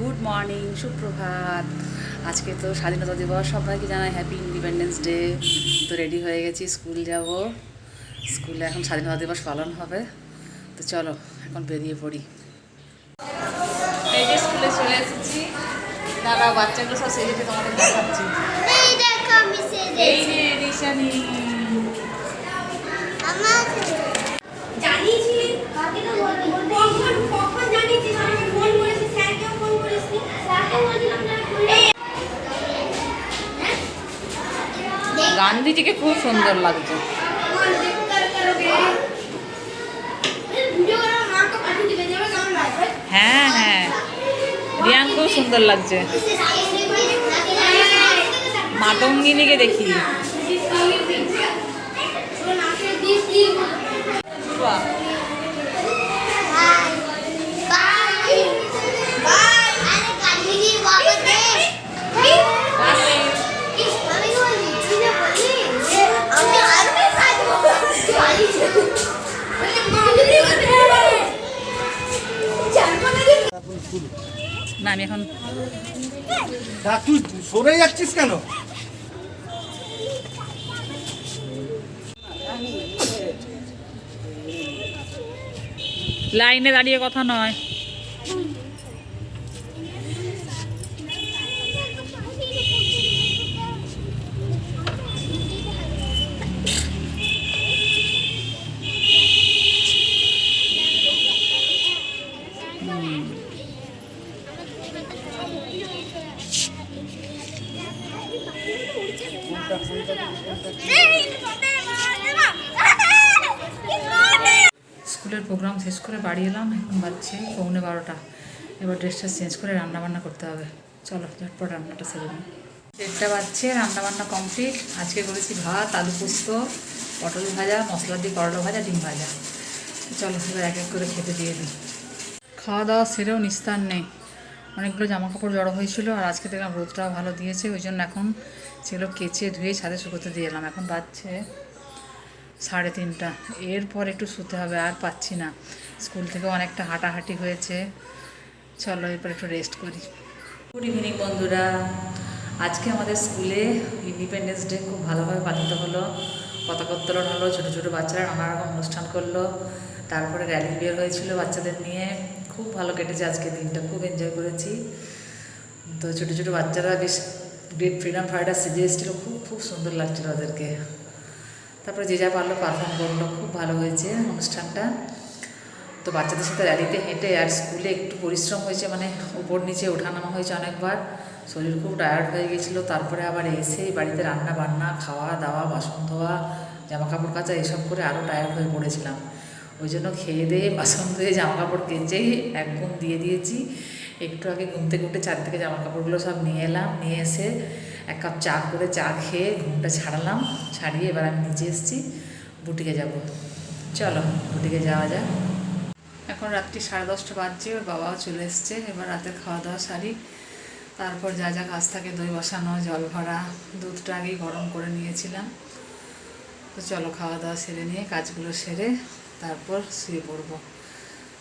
Good morning, সুপ্রভাত। আজকে তো স্বাধীনতা দিবস, সবাইকে জানাই হ্যাপি ইন্ডিপেন্ডেন্স ডে। তো রেডি হয়ে গেছি, স্কুল যাব। স্কুলে এখন স্বাধীনতা দিবস পালন হবে। তো চলো এখন বেরিয়ে পড়ি। এই যে স্কুলে চলে এসেছি, দাদা বাচ্চাগুলো সব সেজেছে, তোমাদের দেখাচ্ছি। এই যে রিশানি, গান্ধীজিকে খুব সুন্দর লাগছে। হ্যাঁ হ্যাঁ, রিয়ান খুব সুন্দর লাগছে। মাতঙ্গিনীকে দেখি। না আমি এখন তুই সরে যাচ্ছিস কেন? লাইনে দাঁড়িয়ে কথা নয়। স্কুলের প্রোগ্রাম শেষ করে বাড়ি এলাম, এখন বাজছে 11:15। এবার ড্রেসটা চেঞ্জ করে রান্নাবান্না করতে হবে। চলো ঝটপট রান্নাটা সেরে নিই। 1টা বাজছে, রান্নাবান্না কমপ্লিট। আজকে করেছি ভাত, আলু পোস্ত, পটল ভাজা, মশলা দিয়ে করলা ভাজা, ডিম ভাজা। চলো এবার এক এক করে খেতে দিয়ে দিই। খাওয়া দাওয়া সেরেও নিস্তার নেই, অনেকগুলো জামা কাপড় জড়ো হয়েছিল। আর আজকে দেখলাম রোদটাও ভালো দিয়েছে, ওই জন্য এখন সেগুলো কেচে ধুয়ে ছাদে শুকোতে দিয়ে এলাম। এখন বাজছে 3:30। এরপর একটু শুতে হবে, আর পাচ্ছি না। স্কুল থেকে অনেকটা হাঁটাহাঁটি হয়েছে। চলো এরপর একটু রেস্ট করি। গুড ইভিনিং বন্ধুরা। আজকে আমাদের স্কুলে ইন্ডিপেন্ডেন্স ডে খুব ভালোভাবে পালিত হলো। পতাকা উত্তোলন হলো, ছোটো ছোটো বাচ্চারা নানা রকম অনুষ্ঠান করলো। তারপরে র্যালি বের হয়েছিল বাচ্চাদের নিয়ে। খুব ভালো কেটেছে আজকে দিনটা, খুব এনজয় করেছি। তো ছোটো ছোটো বাচ্চারা বেশ গ্রেট ফ্রিডম ফাইটার সেজে এসেছিলো, খুব খুব সুন্দর লাগছিলো ওদেরকে। তারপরে যে যা পারলো পারফর্ম করলো, খুব ভালো হয়েছে অনুষ্ঠানটা। তো বাচ্চাদের সাথে র্যালিতে হেঁটে আর স্কুলে একটু পরিশ্রম হয়েছে, মানে উপর নিচে ওঠানামা হয়েছে অনেকবার। শরীর খুব টায়ার্ড হয়ে গেছিলো। তারপরে আবার এসে বাড়িতে রান্না বান্না, খাওয়া দাওয়া, বাসন ধোয়া, জামা কাপড় কাচা এসব করে আরও টায়ার্ড হয়ে পড়েছিলাম। ওই জন্য খেয়ে দিয়ে বাসন ধুয়ে জামা কাপড় কেচেই এক ঘুম দিয়ে দিয়েছি। একটু আগে ঘুম থেকে উঠে চারদিকে জামা কাপড়গুলো সব নিয়ে এলাম, নিয়ে এসে 1 কাপ চা করে চা খেয়ে ঘুমটা ছাড়ালাম। ছাড়িয়ে এবার আমি নিচে এসেছি, বুটিকে যাব। চলো বুটিকে যাওয়া যাক। এখন রাত্রি 10:30 বাজছে, ওর বাবাও চলে এসছে। এবার রাতের খাওয়া দাওয়া সারি, তারপর যা যা কাজ থাকে, দই বসানো, জল ভরা, দুধটা আগেই গরম করে নিয়েছিলাম। তো চলো খাওয়া দাওয়া সেরে নিয়ে কাজগুলো সেরে তারপর শুয়ে পড়বো।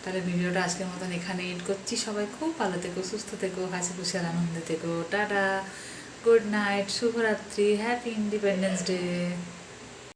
তাহলে ভিডিওটা আজকের মতন এখানে এড করছি। সবাই খুব ভালো থেকো, সুস্থ থেকো, হাসি খুশি আর আনন্দে থেকো। টাটা, গুড নাইট, শুভরাত্রি, হ্যাপি ইন্ডিপেন্ডেন্স ডে।